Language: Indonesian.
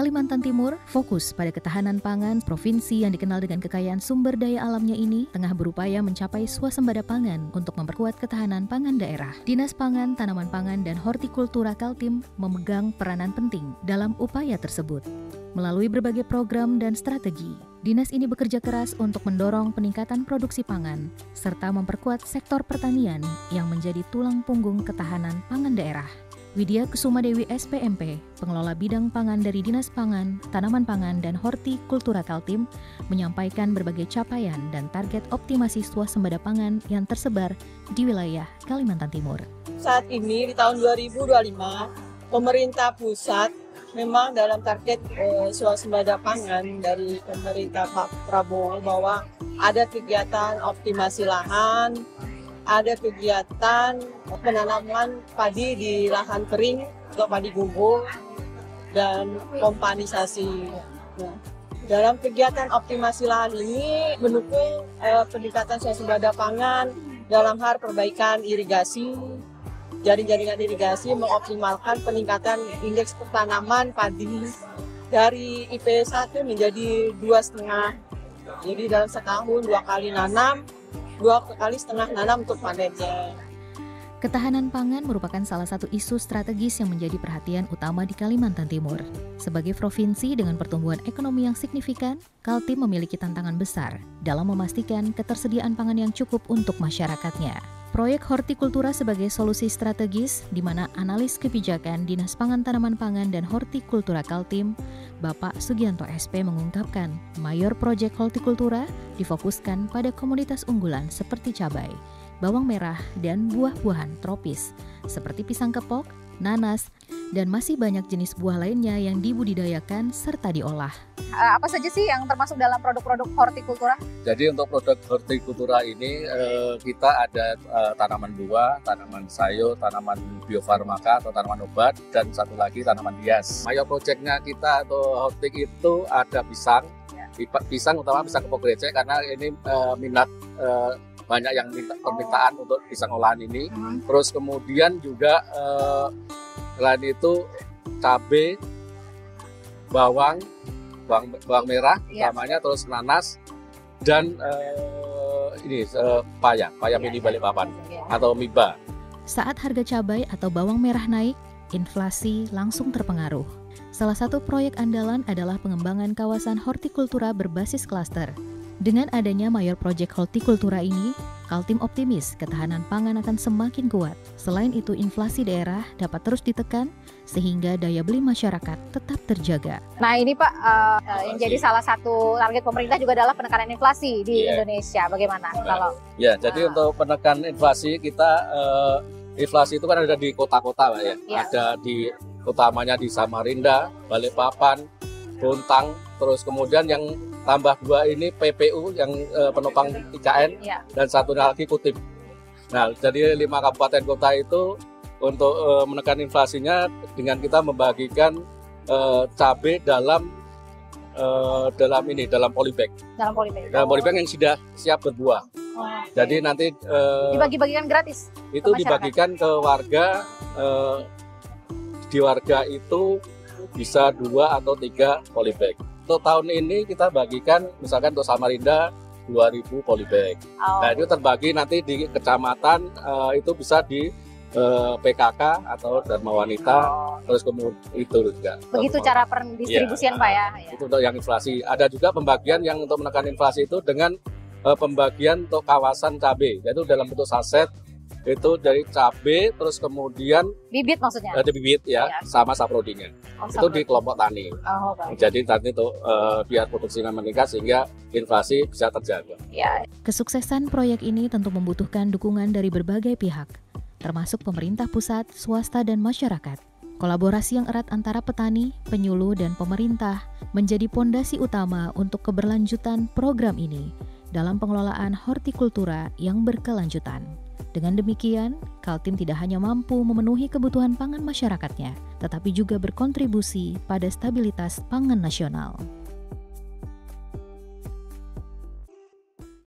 Kalimantan Timur fokus pada ketahanan pangan. Provinsi yang dikenal dengan kekayaan sumber daya alamnya ini tengah berupaya mencapai swasembada pangan untuk memperkuat ketahanan pangan daerah. Dinas Pangan, Tanaman Pangan, dan Hortikultura Kaltim memegang peranan penting dalam upaya tersebut. Melalui berbagai program dan strategi, dinas ini bekerja keras untuk mendorong peningkatan produksi pangan serta memperkuat sektor pertanian yang menjadi tulang punggung ketahanan pangan daerah. Widya Kusuma Dewi SPMP, pengelola bidang pangan dari Dinas Pangan, Tanaman Pangan, dan Hortikultura Kaltim, menyampaikan berbagai capaian dan target optimasi swasembada pangan yang tersebar di wilayah Kalimantan Timur. Saat ini di tahun 2025, pemerintah pusat memang dalam target swasembada pangan dari pemerintah Pak Prabowo bahwa ada kegiatan optimasi lahan, ada kegiatan penanaman padi di lahan kering atau padi gumbuh dan pompanisasi. Nah, dalam kegiatan optimasi lahan ini mendukung peningkatan swasembada pangan dalam hal perbaikan irigasi, jaring-jaringan irigasi, mengoptimalkan peningkatan indeks pertanaman padi dari IP 1 menjadi 2,5. Jadi dalam setahun 2 kali nanam, 2,5 kali nanam untuk panennya. Ketahanan pangan merupakan salah satu isu strategis yang menjadi perhatian utama di Kalimantan Timur. Sebagai provinsi dengan pertumbuhan ekonomi yang signifikan, Kaltim memiliki tantangan besar dalam memastikan ketersediaan pangan yang cukup untuk masyarakatnya. Proyek Hortikultura sebagai solusi strategis di mana analis kebijakan Dinas Pangan, Tanaman Pangan, dan Hortikultura Kaltim, Bapak Sugianto SP mengungkapkan, mayor proyek Hortikultura difokuskan pada komoditas unggulan seperti cabai, bawang merah, dan buah-buahan tropis seperti pisang kepok, nanas, dan masih banyak jenis buah lainnya yang dibudidayakan serta diolah. Apa saja sih yang termasuk dalam produk-produk hortikultura? Jadi untuk produk hortikultura ini kita ada tanaman buah, tanaman sayur, tanaman biofarmaka atau tanaman obat, dan satu lagi tanaman hias. Mayor projectnya kita atau hortik itu ada pisang, pisang utama pisang kepok grecek karena ini minat banyak yang permintaan untuk pisang olahan ini. Terus kemudian juga selain itu cabai, bawang merah utamanya, terus nanas, dan paya mini Balikpapan atau MIBA. Saat harga cabai atau bawang merah naik, inflasi langsung terpengaruh. Salah satu proyek andalan adalah pengembangan kawasan hortikultura berbasis klaster. Dengan adanya mayor proyek hortikultura ini, Kaltim optimis ketahanan pangan akan semakin kuat. Selain itu, inflasi daerah dapat terus ditekan sehingga daya beli masyarakat tetap terjaga. Nah ini Pak, yang jadi salah satu target pemerintah juga adalah penekanan inflasi di Indonesia. Bagaimana kalau? Ya, jadi untuk penekan inflasi kita, inflasi itu kan ada di kota-kota Pak ya. Ada di utamanya di Samarinda, Balikpapan, Bontang, terus kemudian yang tambah 2 ini PPU yang penopang IKN, dan satunya lagi Kutip. Nah, jadi 5 kabupaten kota itu untuk menekan inflasinya dengan kita membagikan cabai dalam polybag. Dalam polybag yang sudah siap berbuah. Jadi nanti dibagi-bagikan gratis. Itu dibagikan ke warga. Di warga itu bisa 2 atau 3 polybag. Untuk tahun ini kita bagikan misalkan untuk Samarinda 2.000 polybag. Nah itu terbagi nanti di kecamatan, itu bisa di PKK atau Dharma Wanita, terus kemudian itu juga. Begitu cara pendistribusian Pak ya? Itu untuk yang inflasi. Ada juga pembagian yang untuk menekan inflasi itu dengan pembagian untuk kawasan cabai, yaitu dalam bentuk saset. Itu dari cabai, terus kemudian bibit maksudnya? Ada bibit sama saprodinya. Itu di kelompok tani. Jadi tadi itu biar produksinya meningkat sehingga inflasi bisa terjaga. Kesuksesan proyek ini tentu membutuhkan dukungan dari berbagai pihak, termasuk pemerintah pusat, swasta, dan masyarakat. Kolaborasi yang erat antara petani, penyuluh, dan pemerintah menjadi pondasi utama untuk keberlanjutan program ini dalam pengelolaan hortikultura yang berkelanjutan. Dengan demikian, Kaltim tidak hanya mampu memenuhi kebutuhan pangan masyarakatnya, tetapi juga berkontribusi pada stabilitas pangan nasional.